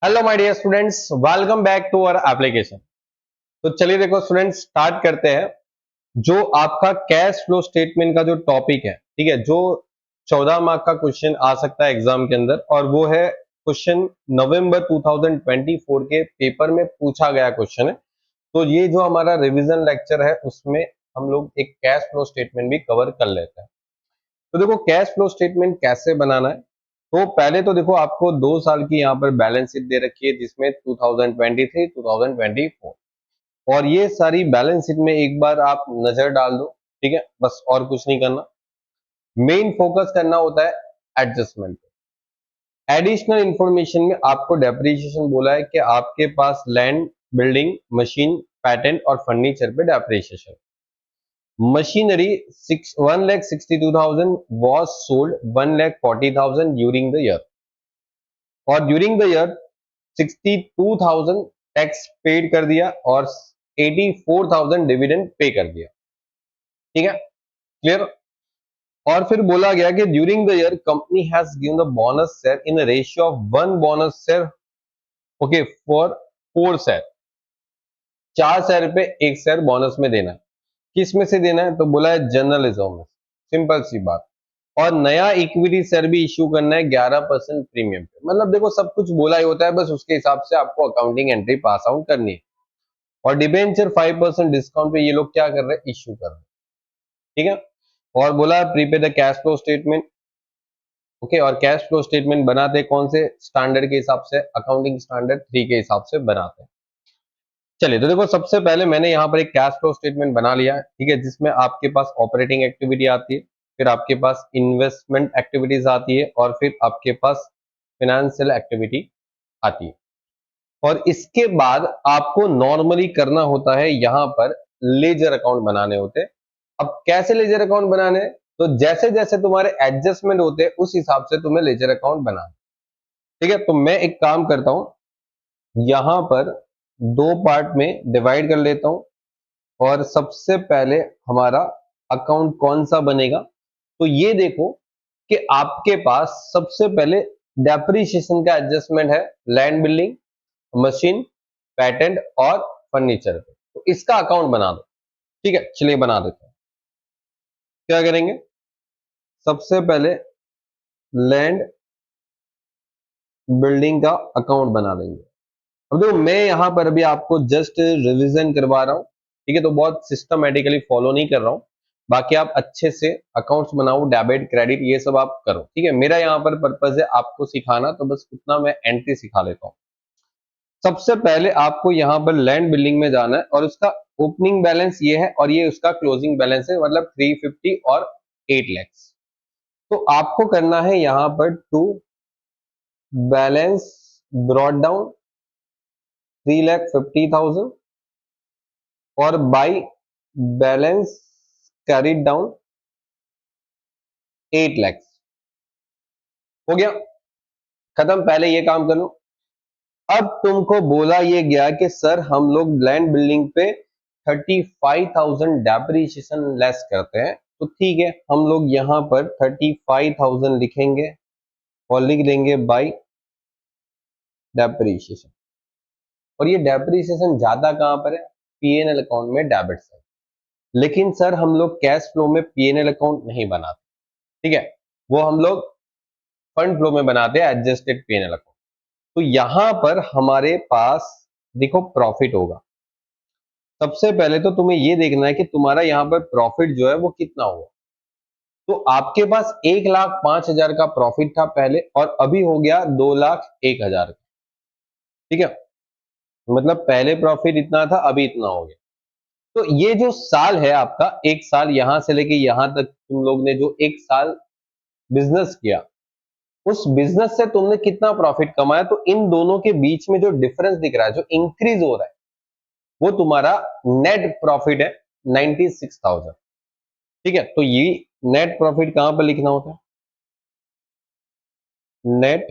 Hello my dear students, welcome back to our application. तो चलिए देखो स्टूडेंट्स, स्टार्ट करते हैं। जो आपका कैश फ्लो स्टेटमेंट का जो टॉपिक है, ठीक है, जो 14 मार्क का क्वेश्चन आ सकता है एग्जाम के अंदर, और वो है क्वेश्चन नवंबर 2024 के पेपर में पूछा गया क्वेश्चन है। तो ये जो हमारा रिवीजन लेक्चर है उसमें हम लोग एक कैश फ्लो स्टेटमेंट भी कवर कर लेते हैं। तो देखो कैश फ्लो स्टेटमेंट कैसे बनाना है। तो पहले तो देखो आपको 2 साल की यहाँ पर बैलेंस शीट दे रखी है जिसमें 2023 2024, और ये सारी बैलेंस शीट में एक बार आप नजर डाल दो। ठीक है, बस और कुछ नहीं करना। मेन फोकस करना होता है एडजस्टमेंट पे। एडिशनल इंफॉर्मेशन में आपको डेप्रिसिएशन बोला है कि आपके पास लैंड, बिल्डिंग, मशीन, पैटेंट और फर्नीचर पे depreciation. Machinery 1,62,000 was sold 1,40,000 during the year, और during the year 62,000 tax paid कर दिया और 84,000 डिविडेंड पे कर दिया। ठीक है, क्लियर। और फिर बोला गया कि during the year company has given the bonus share in ratio of 1 bonus share, okay, for 4 share. 4 share पे 1 शेयर बोनस में देना है। किस में से देना है? तो बोला है जनरल रिजर्व में। सिंपल सी बात। और नया इक्विटी शेयर भी इश्यू करना है 11% प्रीमियम पे। मतलब देखो सब कुछ बोला ही होता है, बस उसके हिसाब से आपको अकाउंटिंग एंट्री पास आउट करनी है। और डिबेंचर 5% डिस्काउंट पे ये लोग क्या कर रहे हैं? इश्यू कर रहे हैं। ठीक है। और बोला prepaid the cash flow statement, okay. और कैश फ्लो स्टेटमेंट बनाते कौन से स्टैंडर्ड के हिसाब से? अकाउंटिंग स्टैंडर्ड 3 के हिसाब से बनाते हैं। चलिए, तो देखो सबसे पहले मैंने यहाँ पर एक कैश फ्लो स्टेटमेंट बना लिया है, ठीक है, जिसमें आपके पास ऑपरेटिंग एक्टिविटी आती है, फिर आपके पास इन्वेस्टमेंट एक्टिविटीज आती है, और फिर आपके पास फाइनेंशियल एक्टिविटी आती है। और इसके बाद आपको नॉर्मली करना होता है यहाँ पर लेजर अकाउंट बनाने होते हैं। अब कैसे लेजर अकाउंट बनाने हैं? तो जैसे जैसे तुम्हारे एडजस्टमेंट होते हैं उस हिसाब से तुम्हें लेजर अकाउंट बनाना है। ठीक है, तो मैं एक काम करता हूं, यहाँ पर 2 पार्ट में डिवाइड कर लेता हूं। और सबसे पहले हमारा अकाउंट कौन सा बनेगा? तो ये देखो कि आपके पास सबसे पहले डेप्रिसिएशन का एडजस्टमेंट है, लैंड, बिल्डिंग, मशीन, पैटेंट और फर्नीचर पे। तो इसका अकाउंट बना दो। ठीक है, चलिए बना देते हैं। क्या करेंगे? सबसे पहले लैंड, बिल्डिंग का अकाउंट बना देंगे। अब देखो मैं यहाँ पर अभी आपको जस्ट रिवीजन करवा रहा हूँ, ठीक है, तो बहुत सिस्टमेटिकली फॉलो नहीं कर रहा हूँ। बाकी आप अच्छे से अकाउंट्स बनाओ, डेबिट क्रेडिट ये सब आप करो। ठीक है, मेरा यहाँ पर पर्पज है आपको सिखाना, तो बस उतना मैं एंट्री सिखा लेता हूँ। सबसे पहले आपको यहाँ पर लैंड बिल्डिंग में जाना है, और उसका ओपनिंग बैलेंस ये है और ये उसका क्लोजिंग बैलेंस है, मतलब 350 और 8 लाख। तो आपको करना है यहाँ पर टू बैलेंस ब्रॉड डाउन 3,50,000 और by balance carried down 8 lakh. हो गया खत्म। पहले ये काम कर लो। अब तुमको बोला ये गया कि सर हम लोग लैंड बिल्डिंग पे 35,000 डेप्रिसिएशन लेस करते हैं, तो ठीक है, हम लोग यहाँ पर 35,000 लिखेंगे और लिख देंगे बाई डेप्रिसिएशन। और ये डेप्रिसिएशन ज्यादा कहां पर है? पीएनएल अकाउंट में, डेबिट साइड। लेकिन सर हम लोग कैश फ्लो में पीएनएल अकाउंट नहीं बनाते, ठीक है, वो हम लोग फंड फ्लो में बनाते हैं, एडजस्टेड पीएनएल अकाउंट। तो यहां पर हमारे पास देखो प्रॉफिट होगा। सबसे पहले तो तुम्हें ये देखना है कि तुम्हारा यहाँ पर प्रॉफिट जो है वो कितना होगा। तो आपके पास 1,05,000 का प्रॉफिट था पहले, और अभी हो गया 2,01,000 का। ठीक है, मतलब पहले प्रॉफिट इतना था, अभी इतना हो गया। तो ये जो साल है आपका, एक साल यहां से लेके यहां तक तुम लोग ने जो एक साल बिजनेस किया, उस बिजनेस से तुमने कितना प्रॉफिट कमाया, तो इन दोनों के बीच में जो डिफरेंस दिख रहा है, जो इंक्रीज हो रहा है, वो तुम्हारा नेट प्रॉफिट है 96,000। ठीक है, तो ये नेट प्रॉफिट कहां पर लिखना होता है? नेट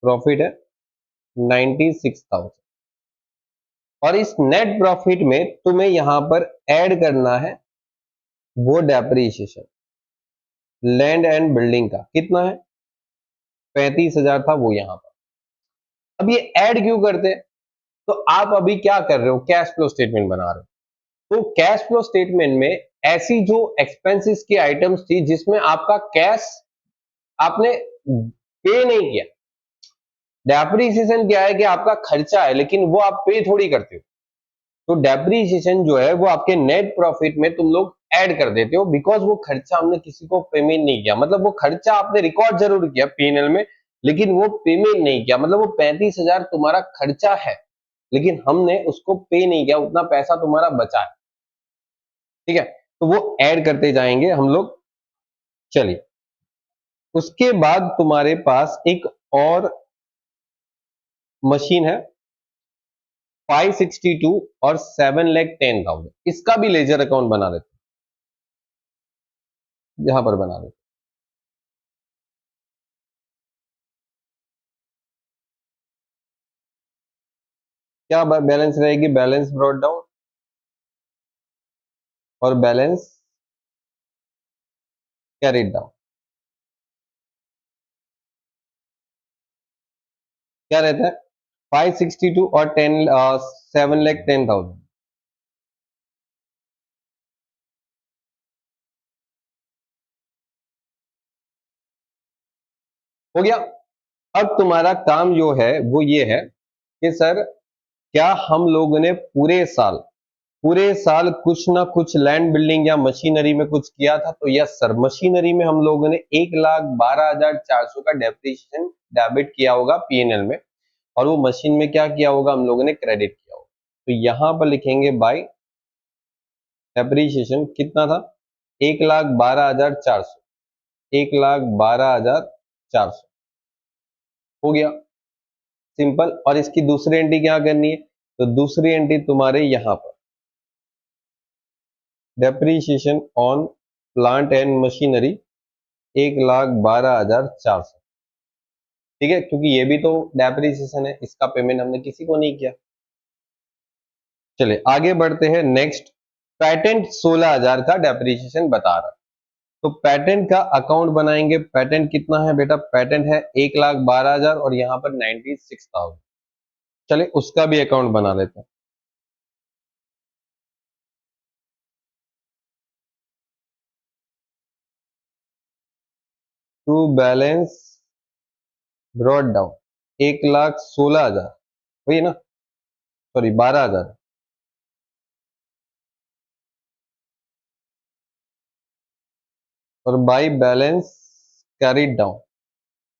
प्रॉफिट है 96,000। और इस नेट प्रॉफिट में तुम्हें यहां पर ऐड करना है वो डेप्रिसिएशन लैंड एंड बिल्डिंग का। कितना है? 35,000 था वो यहाँ पर। अब ये ऐड क्यों करते हैं? तो आप अभी क्या कर रहे हो, कैश फ्लो स्टेटमेंट बना रहे हो। तो कैश फ्लो स्टेटमेंट में ऐसी जो एक्सपेंसेस की आइटम्स थी जिसमें आपका कैश आपने पे नहीं किया। डेप्रिसिएशन क्या है कि आपका खर्चा है लेकिन वो आप पे थोड़ी करते हो। तो डेप्रिसिएशन जो है वो आपके नेट प्रॉफिट में तुम लोग ऐड कर देते हो, बिकॉज वो खर्चा हमने किसी को पेमेंट नहीं किया। मतलब वो खर्चा आपने रिकॉर्ड जरूर किया पीएनएल में, लेकिन वो पेमेंट नहीं किया। मतलब वो 35,000 तुम्हारा खर्चा है लेकिन हमने उसको पे नहीं किया, उतना पैसा तुम्हारा बचा है। ठीक है, तो वो ऐड करते जाएंगे हम लोग। चलिए, उसके बाद तुम्हारे पास एक और मशीन है 562 और 7,10,000, इसका भी लेजर अकाउंट बना देते हैं, यहां पर बना देते हैं। क्या बैलेंस रहेगी? बैलेंस ब्रॉट डाउन और बैलेंस कैरिड डाउन। क्या रहता है? 562 और 7,10,000 हो गया। अब तुम्हारा काम जो है वो ये है कि सर क्या हम लोगों ने पूरे साल कुछ ना कुछ लैंड बिल्डिंग या मशीनरी में कुछ किया था? तो यस सर, मशीनरी में हम लोगों ने 1,12,400 का डेप्रिसिएशन डेबिट किया होगा पीएनएल में, और वो मशीन में क्या किया होगा? हम लोगों ने क्रेडिट किया होगा। तो यहां पर लिखेंगे बाय डेप्रिसिएशन कितना था? 1,12,400, 1,12,400 हो गया, सिंपल। और इसकी दूसरी एंट्री क्या करनी है? तो दूसरी एंट्री तुम्हारे यहां पर depreciation on plant and machinery 1,12,400। ठीक है, क्योंकि ये भी तो डेप्रीशिएशन है, इसका पेमेंट हमने किसी को नहीं किया। चलिए आगे बढ़ते हैं। नेक्स्ट, पैटेंट 16,000 का डेप्रीशिएशन बता रहा है, तो पैटेंट का अकाउंट बनाएंगे। पैटेंट कितना है बेटा? पैटेंट है 1,12,000 और यहाँ पर 96,000। चलिए उसका भी अकाउंट बना लेते हैं। टू बैलेंस ब्रॉट डाउन 1,16,000, वही ना, सॉरी 12,000, और बाई बैलेंस कैरिड डाउन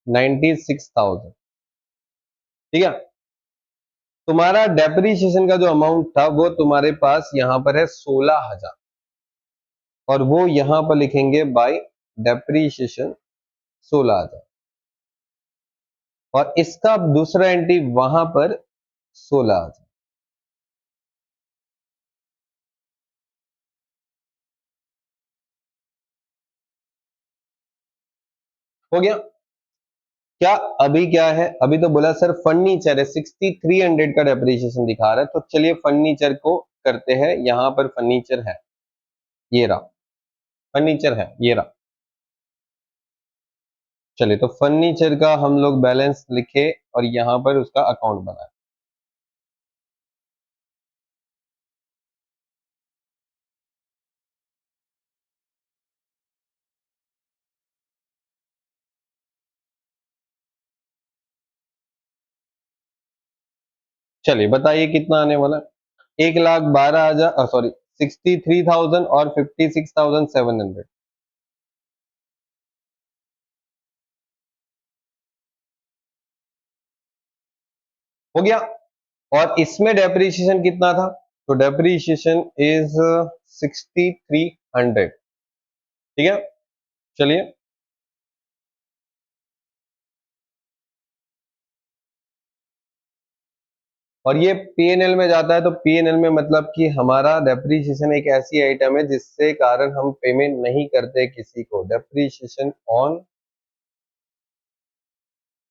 96,000। ठीक है, तुम्हारा डेप्रीशिएशन का जो अमाउंट था वो तुम्हारे पास यहां पर है 16,000, और वो यहां पर लिखेंगे बाई डेप्रीशिएशन 16,000, और इसका दूसरा एंट्री वहां पर 16,000 हो गया। क्या अभी क्या है? अभी तो बोला सर फर्नीचर है, 6,300 का डेप्रीशिएशन दिखा रहा है, तो चलिए फर्नीचर को करते हैं। यहां पर फर्नीचर है, ये रहा फर्नीचर है, ये रहा। चलिए, तो फर्नीचर का हम लोग बैलेंस लिखे और यहां पर उसका अकाउंट बनाए। चलिए बताइए कितना आने वाला है? 1,12,000, सॉरी 63,000 और 56,700 हो गया। और इसमें डेप्रीशिएशन कितना था? तो डेप्रीशिएशन इज 6,300। ठीक है, चलिए। और ये पीएनएल में जाता है, तो पीएनएल में मतलब कि हमारा डेप्रीशिएशन एक ऐसी आइटम है जिससे कारण हम पेमेंट नहीं करते किसी को। डेप्रीशिएशन ऑन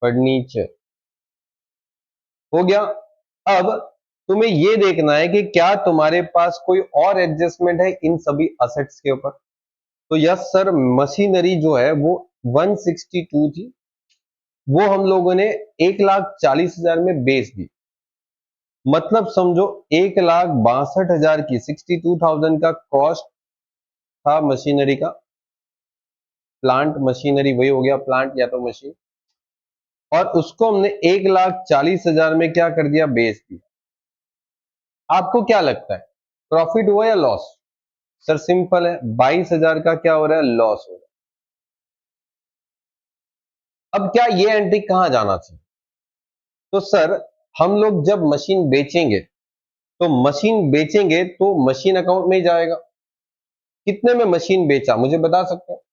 फर्नीचर हो गया। अब तुम्हें ये देखना है कि क्या तुम्हारे पास कोई और एडजस्टमेंट है इन सभी असेट्स के ऊपर। तो यस सर, मशीनरी जो है वो 162 थी, वो हम लोगों ने 1,40,000 में बेच दी। मतलब समझो 1,62,000 की 62,000 का कॉस्ट था मशीनरी का, प्लांट मशीनरी वही हो गया, प्लांट या तो मशीन, और उसको हमने 1,40,000 में क्या कर दिया, बेच दिया। आपको क्या लगता है प्रॉफिट हुआ या लॉस? सर सिंपल है, 22,000 का क्या हो रहा है, लॉस हो रहा है। अब क्या ये एंट्री कहां जाना चाहिए? तो सर हम लोग जब मशीन बेचेंगे, तो मशीन बेचेंगे तो मशीन अकाउंट में ही जाएगा। कितने में मशीन बेचा मुझे बता सकते हो?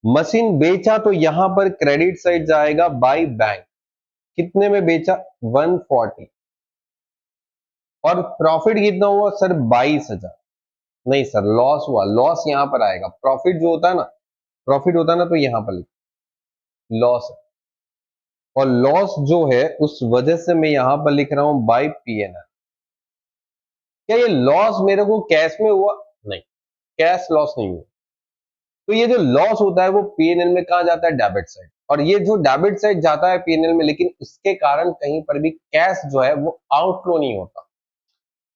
मशीन बेचा तो यहां पर क्रेडिट साइड जाएगा बाय बैंक। कितने में बेचा, 140। और प्रॉफिट कितना हुआ सर, 22,000। नहीं सर लॉस हुआ, लॉस यहां पर आएगा। प्रॉफिट जो होता है ना, प्रॉफिट होता है ना, तो यहां पर लिख, लॉस है। और लॉस जो है उस वजह से मैं यहां पर लिख रहा हूं बाय पीएनएल। क्या ये लॉस मेरे को कैश में हुआ? नहीं, कैश लॉस नहीं हुआ। तो ये जो लॉस होता है वो पीएनएल में कहा जाता है, डेबिट साइड। और ये जो डेबिट साइड जाता है पीएनएल में, लेकिन इसके कारण कहीं पर भी कैश जो है वो आउटफ्लो नहीं होता।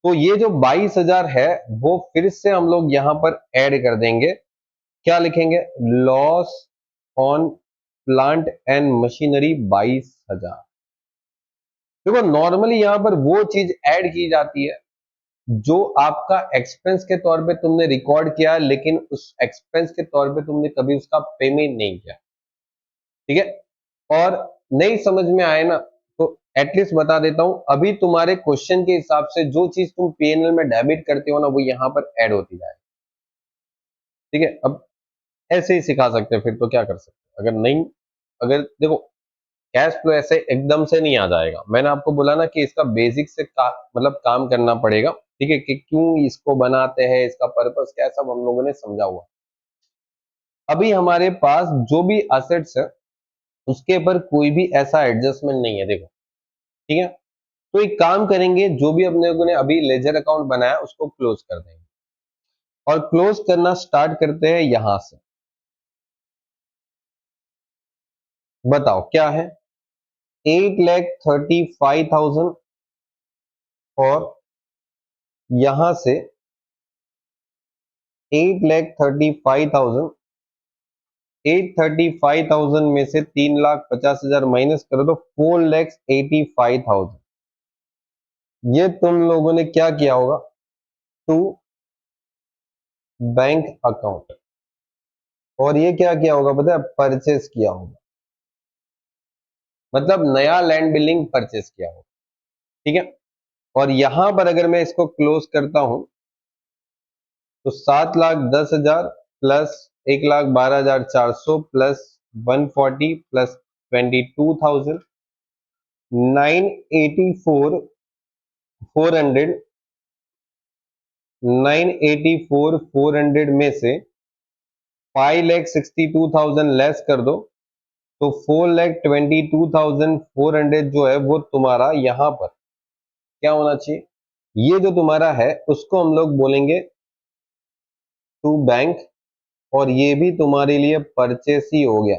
तो ये जो 22,000 है वो फिर से हम लोग यहां पर ऐड कर देंगे। क्या लिखेंगे, loss on plant and machinery 22,000। देखो नॉर्मली यहां पर वो चीज ऐड की जाती है जो आपका एक्सपेंस के तौर पे तुमने रिकॉर्ड किया, लेकिन उस एक्सपेंस के तौर पे तुमने कभी उसका पेमेंट नहीं किया। ठीक है, और नहीं समझ में आए ना, तो एटलीस्ट बता देता हूं, अभी तुम्हारे क्वेश्चन के हिसाब से जो चीज तुम पीएनएल में डेबिट करते हो ना, वो यहां पर ऐड होती जाए। ठीक है, अब ऐसे ही सिखा सकते हैं, फिर तो क्या कर सकते हैं। अगर नहीं, अगर देखो कैश फ्लो ऐसे एकदम से नहीं आ जाएगा। मैंने आपको बोला ना कि इसका बेसिक से मतलब काम करना पड़ेगा। ठीक है, कि क्यों इसको बनाते हैं, इसका पर्पस क्या है, सब हम लोगों ने समझा हुआ। अभी हमारे पास जो भी असेट्स है उसके ऊपर कोई भी ऐसा एडजस्टमेंट नहीं है, देखो। ठीक है, तो एक काम करेंगे, जो भी अपने लोगों ने अभी लेजर अकाउंट बनाया उसको क्लोज कर देंगे, और क्लोज करना स्टार्ट करते हैं यहां से। बताओ क्या है, 8,35,000, और यहां से 8,35,000, 8,35,000 में से 3,50,000 माइनस करो तो 4,85,000। ये तुम लोगों ने क्या किया होगा, टू बैंक अकाउंट। और ये क्या किया होगा पता है, परचेस किया होगा, मतलब नया लैंड बिल्डिंग परचेस किया होगा। ठीक है, और यहां पर अगर मैं इसको क्लोज करता हूं, तो 7,10,000 प्लस 1,12,400 प्लस 140 प्लस 22,000, 984, 400, 984,400 में से 5,62,000 लेस कर दो, तो 4,22,400 जो है वो तुम्हारा यहां पर क्या होना चाहिए, ये जो तुम्हारा है उसको हम लोग बोलेंगे टू बैंक। और ये भी तुम्हारे लिए परचेस ही हो गया,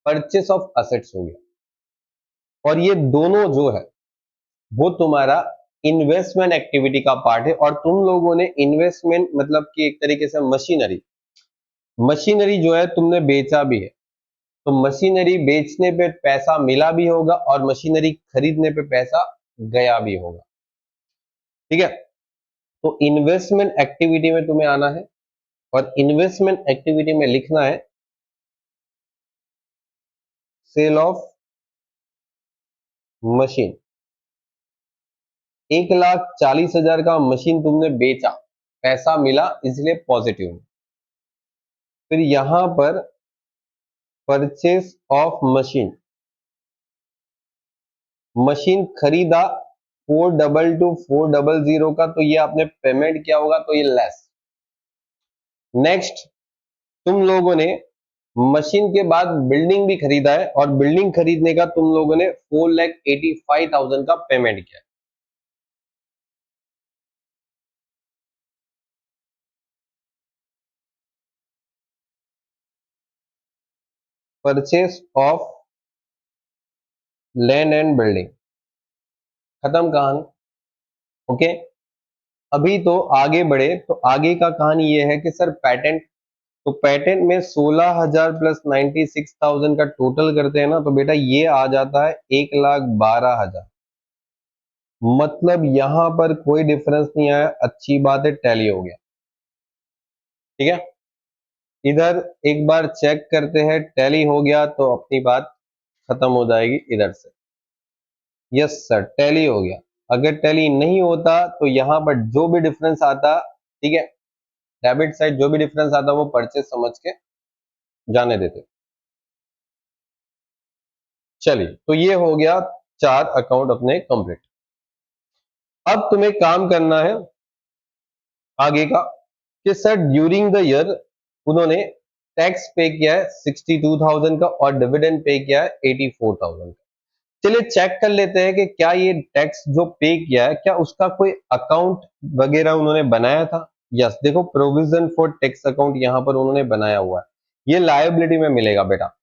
परचेस ऑफ असेट्स हो गया। और ये दोनों जो है वो तुम्हारा इन्वेस्टमेंट एक्टिविटी का पार्ट है। और तुम लोगों ने इन्वेस्टमेंट मतलब कि एक तरीके से मशीनरी, मशीनरी जो है तुमने बेचा भी है, तो मशीनरी बेचने पे पैसा मिला भी होगा और मशीनरी खरीदने पे पैसा गया भी होगा। ठीक है, तो इन्वेस्टमेंट एक्टिविटी में तुम्हें आना है, और इन्वेस्टमेंट एक्टिविटी में लिखना है सेल ऑफ मशीन। 1,40,000 का मशीन तुमने बेचा, पैसा मिला इसलिए पॉजिटिव में। फिर यहां पर परचेस ऑफ मशीन, मशीन खरीदा 422,400 का, तो ये आपने पेमेंट किया होगा, तो ये लेस। नेक्स्ट, तुम लोगों ने मशीन के बाद बिल्डिंग भी खरीदा है, और बिल्डिंग खरीदने का तुम लोगों ने 4,85,000 का पेमेंट किया। Purchase of land and building, खत्म कहानी। ओके, अभी तो आगे बढ़े तो आगे का कहानी ये है कि सर पेटेंट, तो पेटेंट में 16,000 प्लस 96,000 का टोटल करते हैं ना, तो बेटा ये आ जाता है 1,12,000। मतलब यहां पर कोई डिफरेंस नहीं आया, अच्छी बात है, टैली हो गया। ठीक है, इधर एक बार चेक करते हैं, टैली हो गया तो अपनी बात खत्म हो जाएगी इधर से। यस सर, टैली हो गया। अगर टैली नहीं होता तो यहां पर जो भी डिफरेंस आता, ठीक है, डेबिट साइड जो भी डिफरेंस आता वो परचेस समझ के जाने देते। चलिए, तो ये हो गया 4 अकाउंट अपने कंप्लीट। अब तुम्हें काम करना है आगे का कि सर ड्यूरिंग द ईयर उन्होंने टैक्स पे किया है 62,000 का और डिविडेंड पे किया है 84,000 का। चलिए चेक कर लेते हैं कि क्या ये टैक्स जो पे किया है, क्या उसका कोई अकाउंट वगैरह उन्होंने बनाया था। यस, देखो प्रोविजन फॉर टैक्स अकाउंट यहां पर उन्होंने बनाया हुआ है। ये लायबिलिटी में मिलेगा बेटा,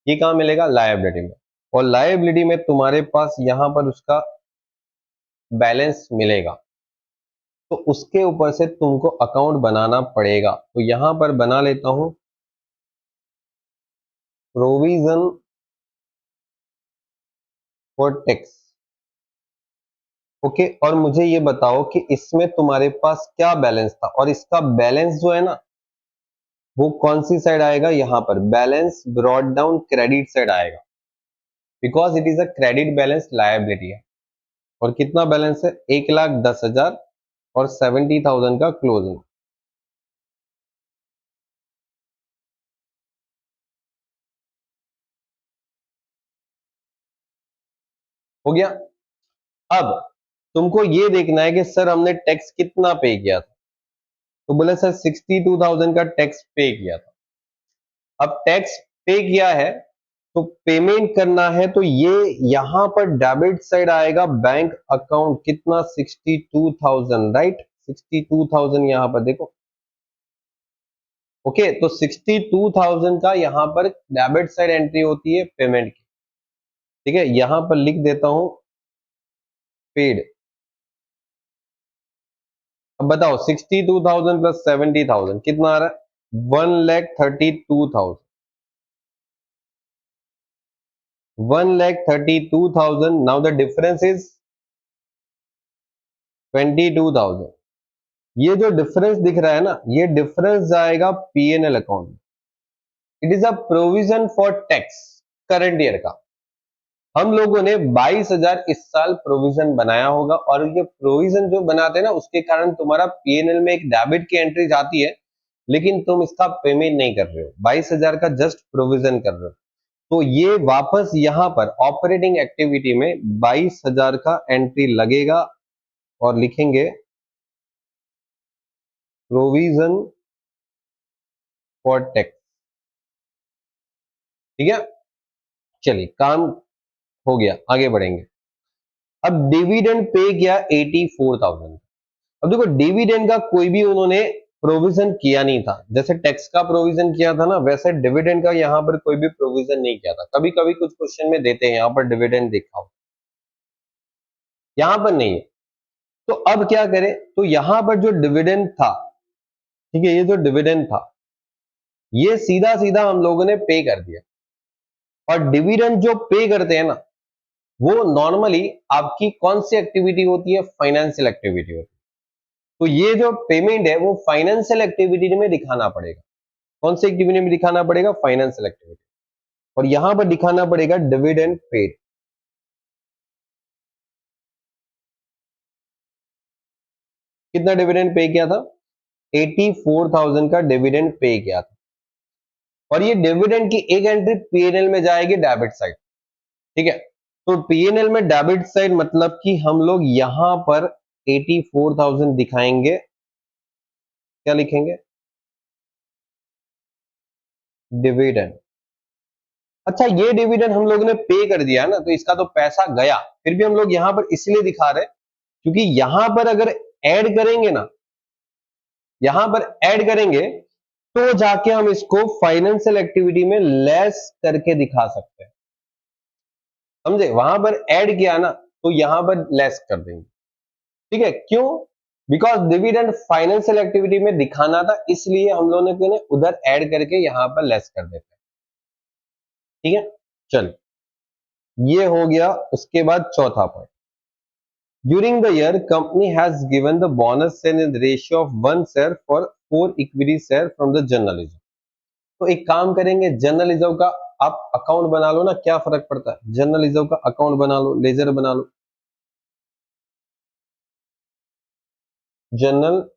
ये कहां मिलेगा, लायबिलिटी में। और लायबिलिटी में तुम्हारे पास यहां पर उसका बैलेंस मिलेगा, तो उसके ऊपर से तुमको अकाउंट बनाना पड़ेगा। तो यहां पर बना लेता हूं प्रोविजन फॉर टैक्स। ओके, और मुझे ये बताओ कि इसमें तुम्हारे पास क्या बैलेंस था, और इसका बैलेंस जो है ना वो कौन सी साइड आएगा, यहां पर balance brought down credit side आएगा, because it is a credit balance liability है। और कितना बैलेंस है, 1,10,000 और 70,000 का क्लोजिंग। हो गया। अब तुमको ये देखना है कि सर हमने टैक्स कितना पे किया था, तो बोले सर 62,000 का टैक्स पे किया था। अब टैक्स पे किया है तो पेमेंट करना है, तो ये यहां पर डेबिट साइड आएगा बैंक अकाउंट कितना, 62,000, राइट, 62,000 यहां पर देखो। ओके, तो 62,000 का यहां पर डेबिट साइड एंट्री होती है पेमेंट की। ठीक है, यहां पर लिख देता हूं पेड। अब बताओ 62,000 प्लस 70,000 कितना आ रहा है, 1,32,000। 1,32,000। Now the difference is 22,000। ये जो डिफरेंस दिख रहा है ना, ये डिफरेंस जाएगा पीएनएल अकाउंट में। It is a provision for tax current year का। हम लोगों ने 22,000 इस साल प्रोविजन बनाया होगा, और ये प्रोविजन जो बनाते हैं ना उसके कारण तुम्हारा पीएनएल में एक डेबिट की एंट्री जाती है, लेकिन तुम इसका पेमेंट नहीं कर रहे हो, 22,000 का जस्ट प्रोविजन कर रहे हो। तो ये वापस यहां पर ऑपरेटिंग एक्टिविटी में 22,000 का एंट्री लगेगा, और लिखेंगे प्रोविजन फॉर टैक्स। ठीक है, चलिए काम हो गया, आगे बढ़ेंगे। अब डिविडेंड पे किया 84,000। अब देखो डिविडेंड का कोई भी उन्होंने प्रोविजन किया नहीं था, जैसे टैक्स का प्रोविजन किया था ना, वैसे डिविडेंड का यहां पर कोई भी प्रोविजन नहीं किया था। कभी कभी कुछ क्वेश्चन में देते हैं यहां पर डिविडेंड देखा हो, यहां पर नहीं है। तो अब क्या करें, तो यहां पर जो डिविडेंड था, ठीक है, ये जो डिविडेंड था ये सीधा सीधा हम लोगों ने पे कर दिया। और डिविडेंड जो पे करते हैं ना, वो नॉर्मली आपकी कौन सी एक्टिविटी होती है, फाइनेंशियल एक्टिविटी होती है। तो ये जो पेमेंट है वो फाइनेंशियल एक्टिविटी में दिखाना पड़ेगा। कौन सी एक्टिविटी में दिखाना पड़ेगा, फाइनेंशियल एक्टिविटी। और यहां पर दिखाना पड़ेगा डिविडेंड पेड। कितना डिविडेंड पे किया था, 84,000 का डिविडेंड पे किया था। और ये डिविडेंड की एक एंट्री पीएनएल में जाएगी डेबिट साइड। ठीक है, तो पीएनएल में डेबिट साइड मतलब कि हम लोग यहां पर 84,000 दिखाएंगे, क्या लिखेंगे, डिविडेंड। अच्छा, ये डिविडेंड हम लोगों ने पे कर दिया है ना, तो इसका तो पैसा गया, फिर भी हम लोग यहां पर इसलिए दिखा रहे हैं क्योंकि यहां पर अगर ऐड करेंगे ना, यहां पर ऐड करेंगे तो जाके हम इसको फाइनेंशियल एक्टिविटी में लेस करके दिखा सकते हैं, समझे? वहां पर ऐड किया ना तो यहां पर लेस कर देंगे, ठीक है? क्यों? बिकॉज डिविडेंड फाइनेंशियल एक्टिविटी में दिखाना था, इसलिए हम लोगों ने उधर ऐड करके यहां पर लेस कर देते हैं, ठीक है? चल, ये हो गया। उसके बाद चौथा point, during the year company has given the bonus share in ratio of 1 share for 4 equity share from the general reserve. तो एक काम करेंगे, जनरल रिजर्व का आप अकाउंट बना लो ना, क्या फर्क पड़ता है? जनरल रिजर्व का अकाउंट बना लो, लेजर बना लो, जनरल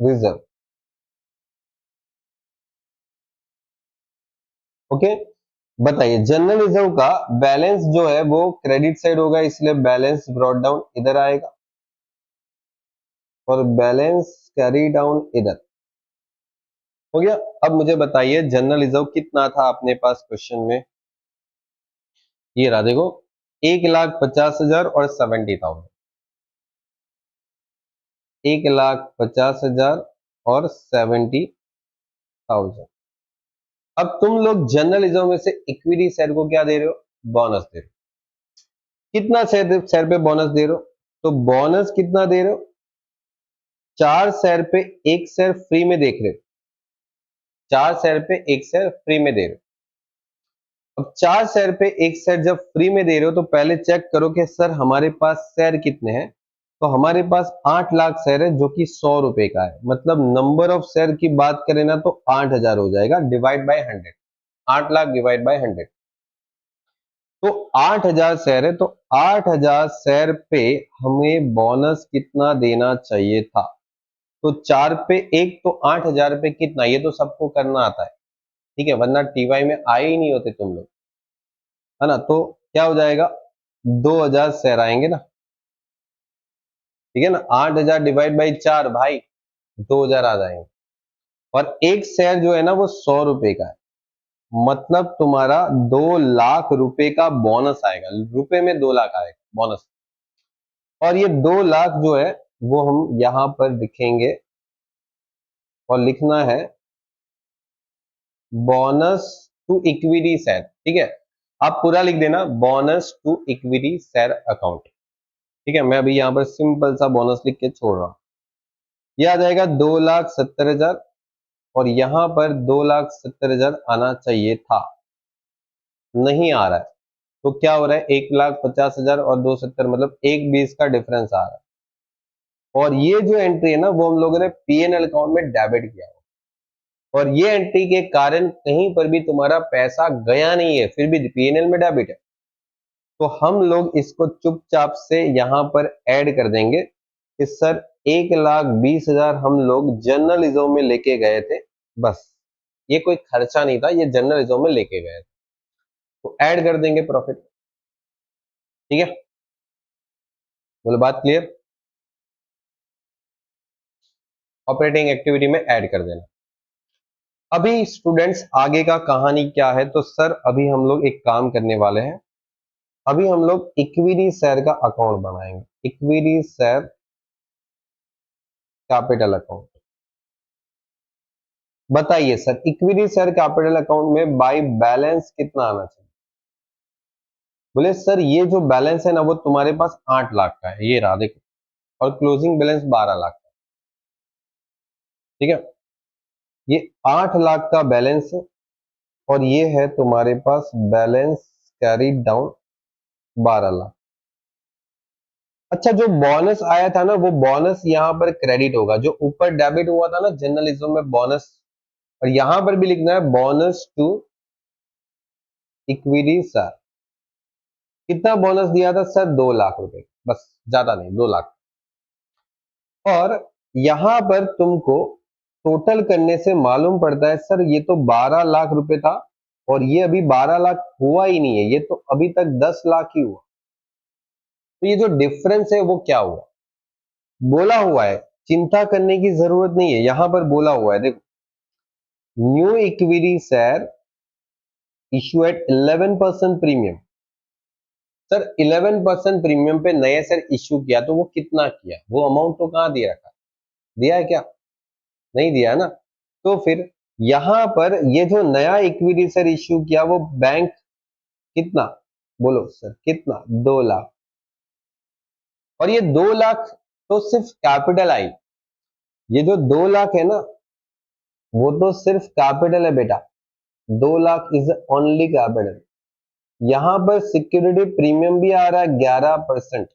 रिजर्व, ओके? बताइए, जनरल रिजर्व का बैलेंस जो है वो क्रेडिट साइड होगा, इसलिए बैलेंस ब्रॉट डाउन इधर आएगा और बैलेंस कैरी डाउन इधर हो गया। अब मुझे बताइए जनरल रिजर्व कितना था अपने पास क्वेश्चन में? ये रहा, देखो, 1,50,000 और 70,000, 1,50,000 और 70,000। अब तुम लोग जनरल रिजर्व में से इक्विटी शेयर को क्या दे रहे हो? बोनस दे रहे हो। कितना शेयर पे बोनस दे रहे हो? तो बोनस कितना दे रहे हो? 4 शेयर पे 1 शेयर फ्री में देख रहे हो, 4 शेयर पे 1 शेयर फ्री में दे रहे हो। अब 4 शेयर पे 1 शेयर जब फ्री में दे रहे हो तो पहले चेक करो कि सर हमारे पास शेयर कितने हैं। तो हमारे पास 8 लाख शेयर है जो कि 100 रुपए का है, मतलब नंबर ऑफ शेयर की बात करें ना तो 8,000 हो जाएगा, divide by 100, 8 lakh divide by 100, तो 8,000 शेयर है। तो 8,000 शेयर पे हमें बोनस कितना देना चाहिए था? तो 4 पे 1 तो 8,000 पे कितना, ये तो सबको करना आता है, ठीक है? वरना टीवाई में आए ही नहीं होते तुम लोग, है ना? तो क्या हो जाएगा? 2,000 शेयर आएंगे ना, ठीक है ना? 8,000 डिवाइड बाई 4 भाई 2,000 आ जाएंगे। और एक शेयर जो है ना वो 100 रुपए का है, मतलब तुम्हारा 2 लाख रुपए का बोनस आएगा, रुपए में 2 लाख आएगा बोनस। और ये 2 लाख जो है वो हम यहां पर लिखेंगे और लिखना है बोनस टू इक्विटी शेयर, ठीक है? आप पूरा लिख देना, bonus to equity share account, ठीक है? मैं अभी यहां पर सिंपल सा बोनस लिख के छोड़ रहा हूं। यह आ जाएगा 2,70,000 और यहां पर 2,70,000 आना चाहिए था, नहीं आ रहा है। तो क्या हो रहा है? 1,50,000 और 270, मतलब 1,20 का डिफरेंस आ रहा है। और ये जो एंट्री है ना वो हम लोगों ने पीएनएल अकाउंट में डेबिट किया, और ये एंट्री के कारण कहीं पर भी तुम्हारा पैसा गया नहीं है, फिर भी पीएनएल में डेबिट है। तो हम लोग इसको चुपचाप से यहां पर ऐड कर देंगे कि सर 1,20,000 हम लोग जनरल रिजर्व में लेके गए थे, बस ये कोई खर्चा नहीं था, ये जनरल रिजर्व में लेके गए थे, तो ऐड कर देंगे प्रॉफिट, ठीक है? बोलो, बात क्लियर? ऑपरेटिंग एक्टिविटी में ऐड कर देना। अभी स्टूडेंट्स आगे का कहानी क्या है? तो सर अभी हम लोग एक काम करने वाले हैं, अभी हम लोग इक्विटी शेयर का अकाउंट बनाएंगे, इक्विटी शेयर कैपिटल अकाउंट। बताइए sir, equity share capital account में बाय बैलेंस कितना आना चाहिए? बोले सर ये जो बैलेंस है ना वो तुम्हारे पास 8 लाख का है, ये रहा देखो, और क्लोजिंग बैलेंस 12 लाख का, ठीक है? ये 8 लाख का बैलेंस है और ये है तुम्हारे पास बैलेंस कैरी डाउन 12 लाख। अच्छा, जो बोनस आया था ना वो बोनस यहाँ पर क्रेडिट होगा, जो ऊपर डेबिट हुआ था ना जर्नलिज्म में बोनस, और यहां पर भी लिखना है बोनस टू इक्विटी शेयर। कितना बोनस दिया था सर? 2 लाख रुपए, बस, ज्यादा नहीं, 2 लाख। और यहां पर तुमको टोटल करने से मालूम पड़ता है सर ये तो 12 लाख रुपए था और ये अभी 12 लाख हुआ ही नहीं है, ये तो अभी तक 10 लाख ही हुआ। तो ये जो डिफरेंस है वो क्या हुआ? बोला हुआ है, चिंता करने की जरूरत नहीं है, यहां पर बोला हुआ है, देखो, new equity share issue at 11% premium. Sir 11% premium पे नए शेयर इश्यू किया तो वो कितना किया? वो अमाउंट तो कहां दिया रखा, दिया है क्या? नहीं दिया है ना? तो फिर यहां पर ये जो नया इक्विटी सर इश्यू किया वो बैंक कितना, बोलो सर कितना, 2 लाख। और ये 2 लाख तो सिर्फ कैपिटल आई, ये जो 2 लाख है ना वो तो सिर्फ कैपिटल है बेटा, 2 लाख इज ओनली कैपिटल। यहां पर सिक्योरिटी प्रीमियम भी आ रहा है 11%,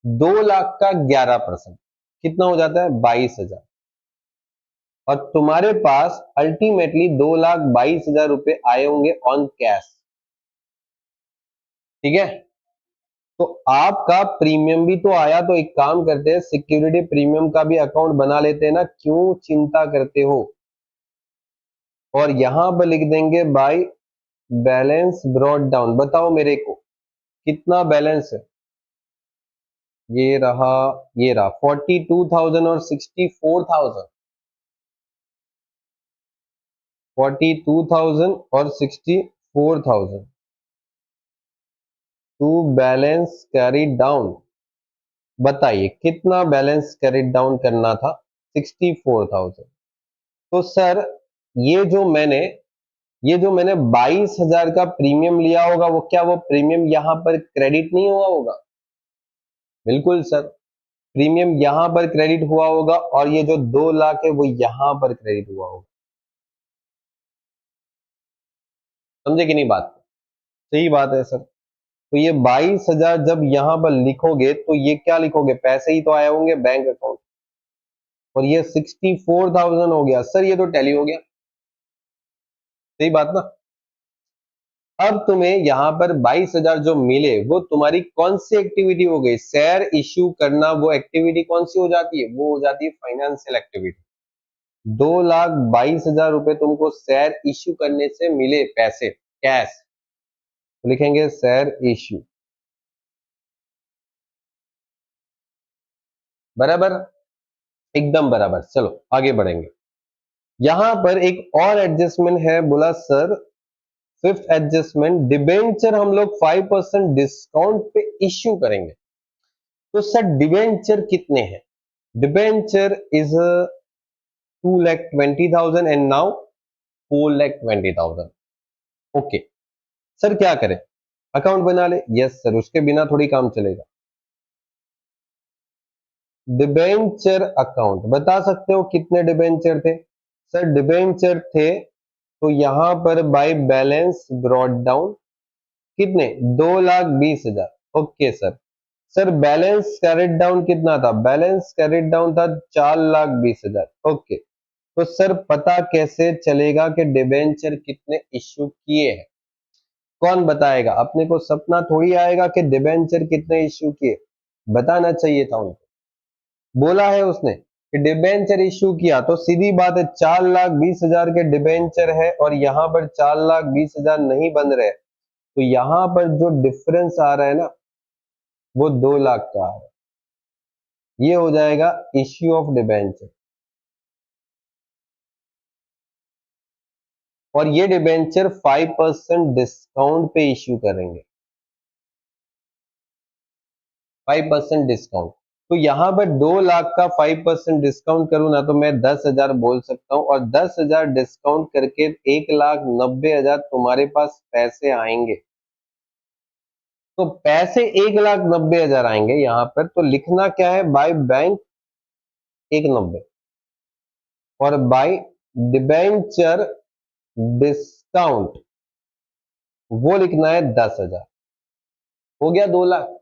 2 लाख का 11% कितना हो जाता है, 22,000। और तुम्हारे पास अल्टीमेटली 2,22,000 रुपए आए होंगे ऑन कैश, ठीक है। तो आपका प्रीमियम भी तो आया, तो एक काम करते हैं सिक्योरिटी प्रीमियम का भी अकाउंट बना लेते हैं ना, क्यों चिंता करते हो। और यहां पर लिख देंगे बाय बैलेंस ब्रॉट डाउन। बताओ मेरे को कितना बैलेंस है, ये रहा 42,000 और 64,000, 42,000 और 64,000 टू बैलेंस कैरी डाउन। बताइए कितना बैलेंस कैरी डाउन करना था, 64,000। तो सर ये जो मैंने ये जो मैंने 22,000 का प्रीमियम लिया होगा, वो क्या वो प्रीमियम यहां पर क्रेडिट नहीं हुआ होगा, बिल्कुल सर, प्रीमियम यहां पर क्रेडिट हुआ होगा और ये जो 2 लाख है वो यहां पर क्रेडिट हुआ होगा। समझे कि नहीं बात, सही बात है सर। तो ये 22,000 जब यहां पर लिखोगे तो ये क्या लिखोगे, पैसे ही तो आए होंगे बैंक अकाउंट। और ये 64,000 हो गया सर, ये तो टैली हो गया, सही बात ना। अब तुम्हें यहां पर 22,000 जो मिले वो तुम्हारी कौन सी एक्टिविटी हो गई, शेयर इश्यू करना, वो एक्टिविटी कौन सी हो जाती है, वो हो जाती है फाइनेंशियल एक्टिविटी। 2,22,000 रुपए तुमको शेयर इश्यू करने से मिले पैसे कैश, तो लिखेंगे शेयर इश्यू, बराबर, एकदम बराबर। चलो आगे बढ़ेंगे। यहां पर एक और एडजस्टमेंट है, बोला सर फिफ्थ एडजस्टमेंट, डिबेंचर हम लोग 5% डिस्काउंट पे इश्यू करेंगे। तो सर डिबेंचर कितने हैं, debenture is 2,20,000 and now 4,20,000। Okay sir क्या करें, अकाउंट बना ले, यस सर, उसके बिना थोड़ी काम चलेगा। डिबेंचर अकाउंट बता सकते हो कितने डिबेंचर थे, सर डिबेंचर थे तो यहां पर बाय बैलेंस ब्रॉट डाउन कितने, 2,20,000। Okay sir, sir balance carried down कितना था, बैलेंस कैरेट डाउन था 4,20,000। ओके, तो सर पता कैसे चलेगा कि डिबेंचर कितने इश्यू किए हैं, कौन बताएगा, अपने को सपना थोड़ी आएगा कि डिबेंचर कितने इश्यू किए, बताना चाहिए था उनको। बोला है उसने कि डिबेंचर इश्यू किया, तो सीधी बात है 4,20,000 के डिबेंचर है और यहाँ पर 4,20,000 नहीं बन रहे, तो यहाँ पर जो डिफरेंस आ रहा है ना वो 2 लाख का आ रहा है, ये हो जाएगा इश्यू ऑफ डिबेंचर। और ये डिबेंचर 5% डिस्काउंट पे इश्यू करेंगे, 5% डिस्काउंट। तो यहां पर 2 लाख का 5% डिस्काउंट करूं ना तो मैं 10,000 बोल सकता हूं, और 10,000 डिस्काउंट करके 1,90,000 तुम्हारे पास पैसे आएंगे। तो पैसे 1,90,000 आएंगे यहां पर, तो लिखना क्या है, बाय बैंक 190 और बाय डिबेंचर डिस्काउंट वो लिखना है 10,000, हो गया 2 लाख।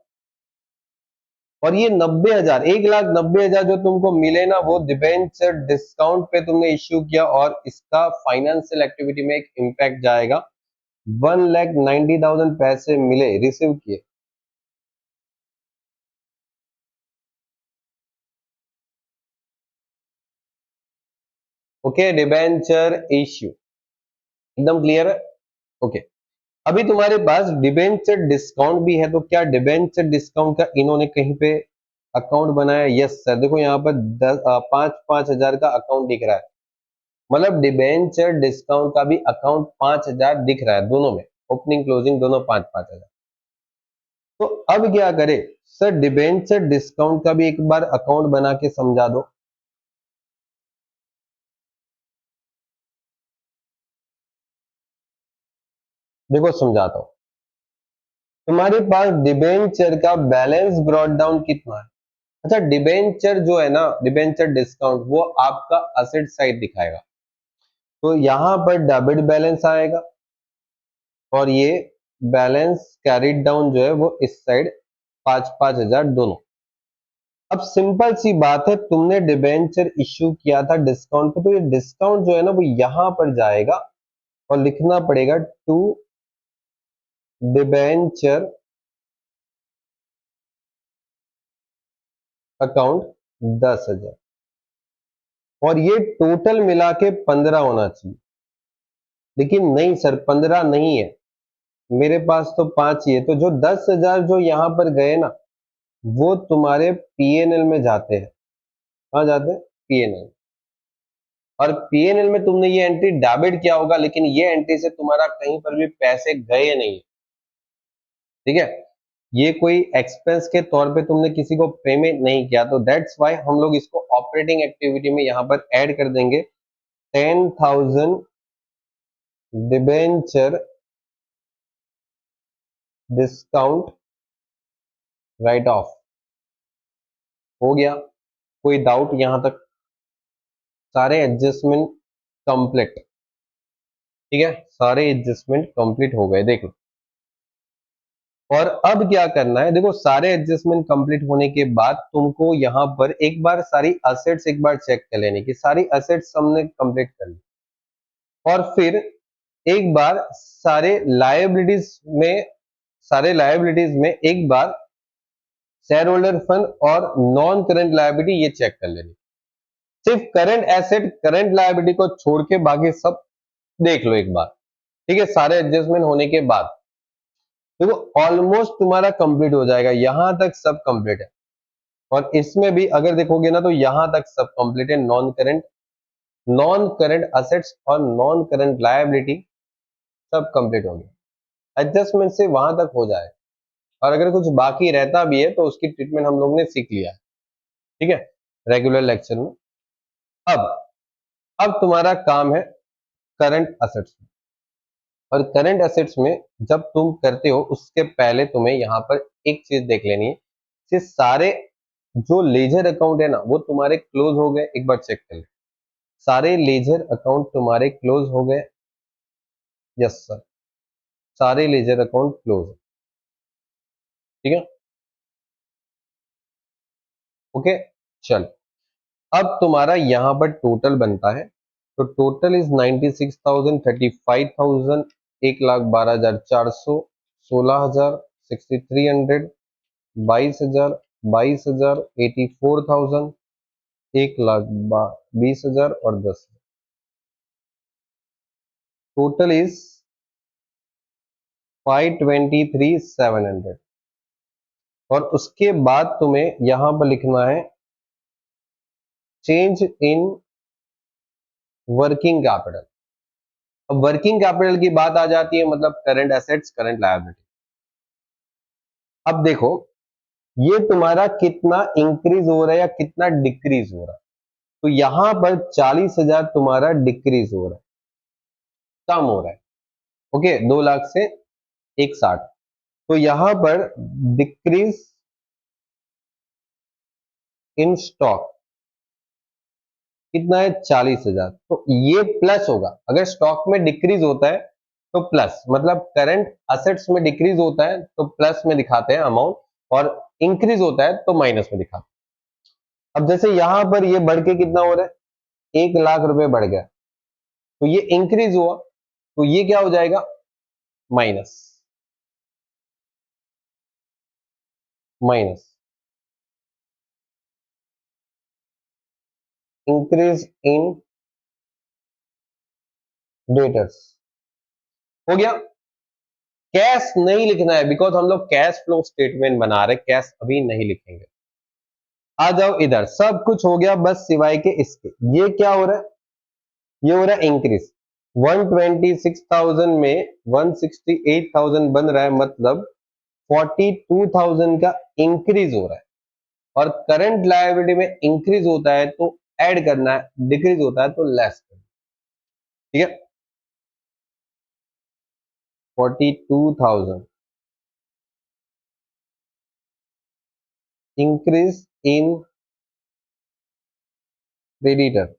और ये 90,000, 1,90,000 जो तुमको मिले ना वो डिबेंचर डिस्काउंट पे तुमने इश्यू किया, और इसका फाइनेंशियल एक्टिविटी में एक इम्पैक्ट जाएगा, 1,90,000 पैसे मिले, रिसीव किए। ओके, डिबेंचर इश्यू एकदम क्लियर है। ओके, अभी तुम्हारे पास डिबेंचर डिस्काउंट भी है, तो क्या डिबेंचर डिस्काउंट का इन्होंने कहीं पे अकाउंट बनाया, यस सर, देखो यहाँ पर 5,000 का अकाउंट दिख रहा है, मतलब डिबेंचर डिस्काउंट का भी अकाउंट 5,000 दिख रहा है, दोनों में ओपनिंग क्लोजिंग दोनों 5,000। तो अब क्या करे, सर डिबेंचर डिस्काउंट का भी एक बार अकाउंट बना के समझा दो। देखो समझाता हूं। तुम्हारे पास डिबेंचर का बैलेंस ब्रॉट डाउन कितना है। अच्छा, डिबेंचर जो है ना, डिबेंचर डिस्काउंट, वो आपका असेट साइड दिखाएगा। तो यहां पर डेबिट बैलेंस आएगा और ये बैलेंस कैरिड डाउन जो है वो इस साइड 5,000 दोनों। अब सिंपल सी बात है, तुमने डिबेंचर इश्यू किया था डिस्काउंट पे, तो ये डिस्काउंट जो है ना वो यहां पर जाएगा और लिखना पड़ेगा टू डिबेंचर अकाउंट 10,000, और ये टोटल मिला के 15 होना चाहिए। लेकिन नहीं सर, 15 नहीं है, मेरे पास तो 5 ही है। तो जो 10,000 जो यहां पर गए ना, वो तुम्हारे पीएनएल में जाते हैं। कहाँ जाते हैं? पीएनएल। और पीएनएल में तुमने ये एंट्री डेबिट किया होगा, लेकिन ये एंट्री से तुम्हारा कहीं पर भी पैसे गए नहीं। ठीक है, ये कोई एक्सपेंस के तौर पे तुमने किसी को पेमेंट नहीं किया, तो दैट्स वाई हम लोग इसको ऑपरेटिंग एक्टिविटी में यहां पर ऐड कर देंगे। 10,000 डिबेंचर डिस्काउंट राइट ऑफ हो गया। कोई डाउट यहां तक? सारे एडजस्टमेंट कंप्लीट। ठीक है, सारे एडजस्टमेंट कंप्लीट हो गए, देख लो। और अब क्या करना है, देखो सारे एडजस्टमेंट कंप्लीट होने के बाद तुमको यहां पर एक बार सारी असेट्स एक बार चेक कर लेने की, सारी असेट्स हमने कंप्लीट कर ली। और फिर एक बार सारे लायबिलिटीज में एक बार शेयर होल्डर फंड और नॉन करंट लायबिलिटी ये चेक कर लेनी। सिर्फ करंट एसेट करंट लायबिलिटी को छोड़ के बाकी सब देख लो एक बार। ठीक है, सारे एडजस्टमेंट होने के बाद देखो ऑलमोस्ट तुम्हारा कंप्लीट हो जाएगा, यहां तक सब कंप्लीट है। और इसमें भी अगर देखोगे ना तो यहां तक सब कंप्लीट है। नॉन करंट असेट्स और नॉन करंट लायबिलिटी सब कंप्लीट हो गया। एडजस्टमेंट से वहां तक हो जाए, और अगर कुछ बाकी रहता भी है तो उसकी ट्रीटमेंट हम लोग ने सीख लिया है। ठीक है, रेगुलर लेक्चर में। अब अब तुम्हारा काम है करंट असेट्स में। और करंट एसेट्स में जब तुम करते हो उसके पहले तुम्हें यहाँ पर एक चीज देख लेनी है कि सारे जो लेजर अकाउंट है ना वो तुम्हारे क्लोज हो गए, एक बार चेक कर ले। सारे लेजर अकाउंट तुम्हारे क्लोज हो गए? यस सर, सारे लेजर अकाउंट क्लोज है। ठीक है, ओके। चल, अब तुम्हारा यहाँ पर टोटल बनता है, तो टोटल इज 96,000, 35,000, 1,12,400, 16,000, 6,300, 22,000, 22,000, 84,000, 1,20,000 और 10,000। Total is 523,700। और उसके बाद तुम्हें यहां पर लिखना है चेंज इन वर्किंग कैपिटल। अब वर्किंग कैपिटल की बात आ जाती है, मतलब करंट एसेट्स करंट लायबिलिटी। अब देखो ये तुम्हारा कितना इंक्रीज हो रहा है या कितना डिक्रीज हो रहा है। तो यहां पर 40,000 तुम्हारा डिक्रीज हो रहा है, कम हो रहा है। ओके, 2 लाख से 1,60। तो यहां पर डिक्रीज इन स्टॉक कितना है? 40,000। तो ये प्लस होगा, अगर स्टॉक में डिक्रीज होता है तो प्लस, मतलब करंट असेट्स में डिक्रीज होता है तो प्लस में दिखाते हैं अमाउंट, और इंक्रीज होता है तो माइनस में दिखाते हैं। अब जैसे यहां पर ये बढ़ के कितना हो रहा है? 1,00,000 रुपए बढ़ गया, तो ये इंक्रीज हुआ, तो ये क्या हो जाएगा? Minus. Minus increase in debtors हो गया। कैश नहीं लिखना है बिकॉज हम लोग कैश फ्लो स्टेटमेंट बना रहे, कैश अभी नहीं लिखेंगे। आ जाओ इधर, सब कुछ हो गया बस सिवाय के इसके। ये क्या हो रहा है? ये हो रहा है इंक्रीज। 126,000 में 168,000 बन रहा है, मतलब 42,000 का इंक्रीज हो रहा है। और करंट लायबिलिटी में इंक्रीज होता है तो ऐड करना है, डिक्रीज होता है तो लेस करना है। ठीक है, 42,000 इंक्रीज इन क्रेडिटर,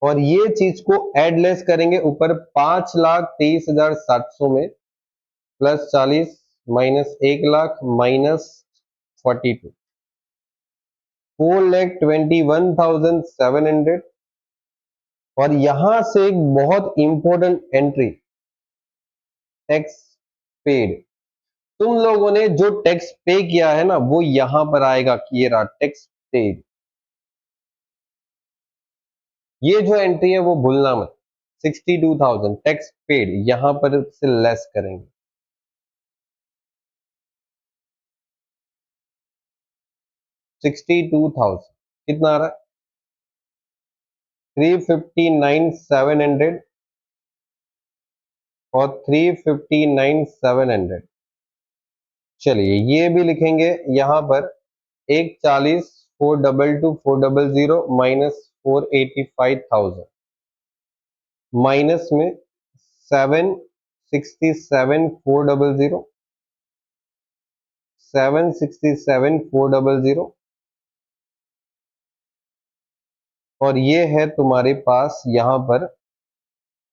और ये चीज को एडलेस करेंगे ऊपर 5,23,700 में, प्लस 40 माइनस 1,00,000 माइनस 42, 4,21,700। और यहां से एक बहुत इंपॉर्टेंट एंट्री, टैक्स पेड। तुम लोगों ने जो टैक्स पे किया है ना, वो यहां पर आएगा कि ये रहा टैक्स पेड। ये जो एंट्री है वो भूलना मत। 62,000 टैक्स पेड यहां पर से लेस करेंगे। 62,000 कितना आ रहा है? 359,700 और 359,700। चलिए ये भी लिखेंगे यहां पर, 140 422 400 माइनस 485,000, माइनस में 767,400 767,400, और ये है तुम्हारे पास यहां पर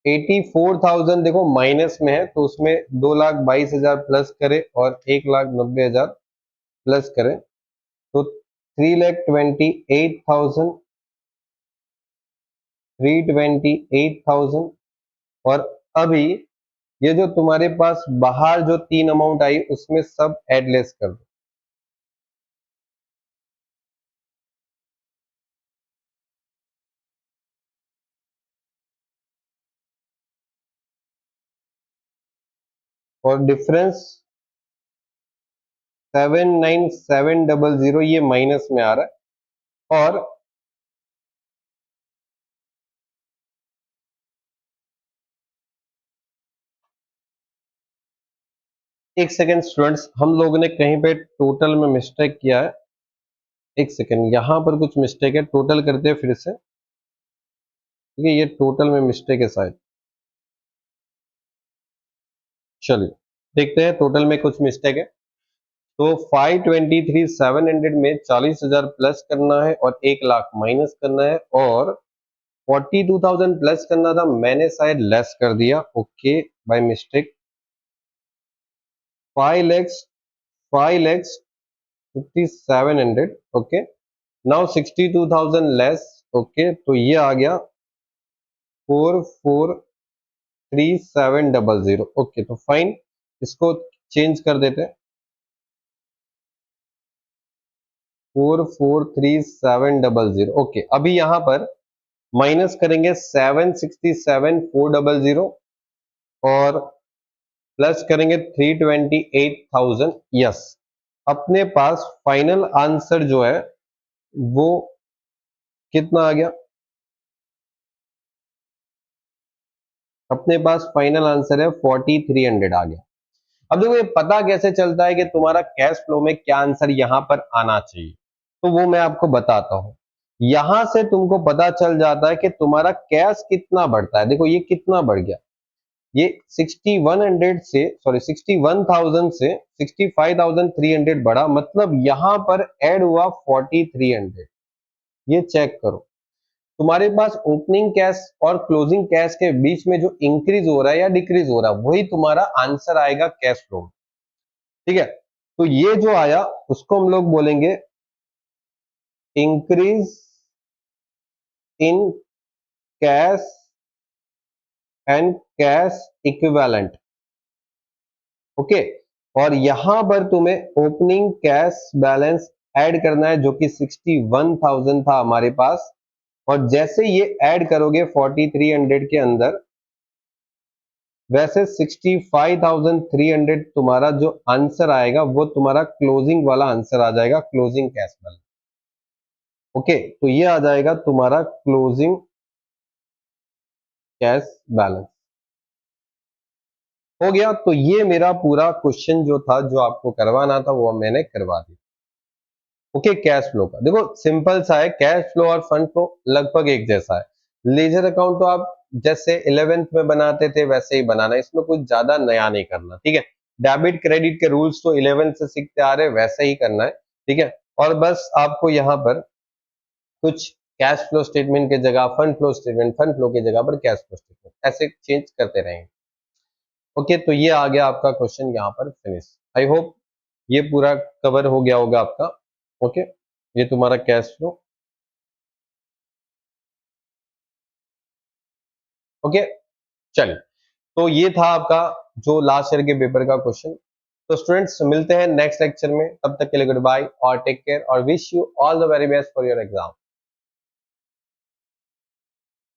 84,000। देखो माइनस में है तो उसमें 2,22,000 प्लस करें और 1,90,000 प्लस करें तो 3,28,000, 328,000। और अभी ये जो तुम्हारे पास बाहर जो तीन अमाउंट आई उसमें सब एडलेस कर दो। और डिफरेंस 79700 ये माइनस में आ रहा है। और एक सेकेंड स्टूडेंट्स, हम लोगों ने कहीं पे टोटल में मिस्टेक किया है। एक सेकेंड, यहां पर कुछ मिस्टेक है, टोटल करते हैं फिर से। ठीक है, ये टोटल में मिस्टेक है शायद। चलिए देखते हैं, टोटल में कुछ मिस्टेक है। तो 523,700 में 40,000 प्लस करना है और 1,00,000 माइनस करना है, और 42,000 प्लस करना था, मैंने शायद लेस कर दिया, okay by mistake. 5,5700, okay. Now 62,000 less, okay, तो ये आ गया 443700, ओके। तो फाइन, इसको चेंज कर देते हैं, 443700, ओके। अभी यहां पर माइनस करेंगे 767,400 और प्लस करेंगे 328,000। यस, अपने पास फाइनल आंसर जो है वो कितना आ गया? अपने पास फाइनल आंसर है 4300 आ गया। अब देखो ये पता कैसे चलता है कि तुम्हारा कैश फ्लो में क्या आंसर यहां पर आना चाहिए, तो वो मैं आपको बताता हूं। यहां से तुमको पता चल जाता है कि तुम्हारा कैश कितना बढ़ता है। देखो ये कितना बढ़ गया, ये 6100 से, सॉरी 61,000 से 65,300 बढ़ा, मतलब यहां पर ऐड हुआ 4300। ये चेक करो, तुम्हारे पास ओपनिंग कैश और क्लोजिंग कैश के बीच में जो इंक्रीज हो रहा है या डिक्रीज हो रहा है, वही तुम्हारा आंसर आएगा कैश फ्लो में। ठीक है, तो ये जो आया उसको हम लोग बोलेंगे increase in cash and cash equivalent, okay. और यहां पर तुम्हें ओपनिंग कैश बैलेंस ऐड करना है जो कि 61,000 था हमारे पास, और जैसे ये ऐड करोगे 4300 के अंदर, वैसे 65,300 तुम्हारा जो आंसर आएगा वो तुम्हारा क्लोजिंग वाला आंसर आ जाएगा, क्लोजिंग कैश बैलेंस। ओके, तो ये आ जाएगा तुम्हारा क्लोजिंग कैश बैलेंस। हो गया, तो ये मेरा पूरा क्वेश्चन जो था, जो आपको करवाना था, वो मैंने करवा दिया। ओके, कैश फ्लो का देखो सिंपल सा है, कैश फ्लो और फंड फ्लो लगभग एक जैसा है। लेजर अकाउंट तो आप जैसे 11th में बनाते थे वैसे ही बनाना, इसमें कुछ ज्यादा नया नहीं करना, ठीक है। डेबिट क्रेडिट के रूल्स तो 11th से सीखते आ रहे वैसे ही करना है, ठीक है। और बस आपको यहाँ पर कुछ कैश फ्लो स्टेटमेंट की जगह fund flow statement, fund flow की जगह पर कैश फ्लो स्टेटमेंट ऐसे चेंज करते रहेंगे। ओके, तो ये आ गया आपका क्वेश्चन यहाँ पर फिनिश। आई होप ये पूरा कवर हो गया होगा आपका। ओके, ये तुम्हारा कैश फ्लो। ओके, चलिए, तो ये था आपका जो लास्ट ईयर के पेपर का क्वेश्चन। तो स्टूडेंट्स मिलते हैं नेक्स्ट लेक्चर में, तब तक के लिए गुड बाय और टेक केयर और wish you all the very best for your exam.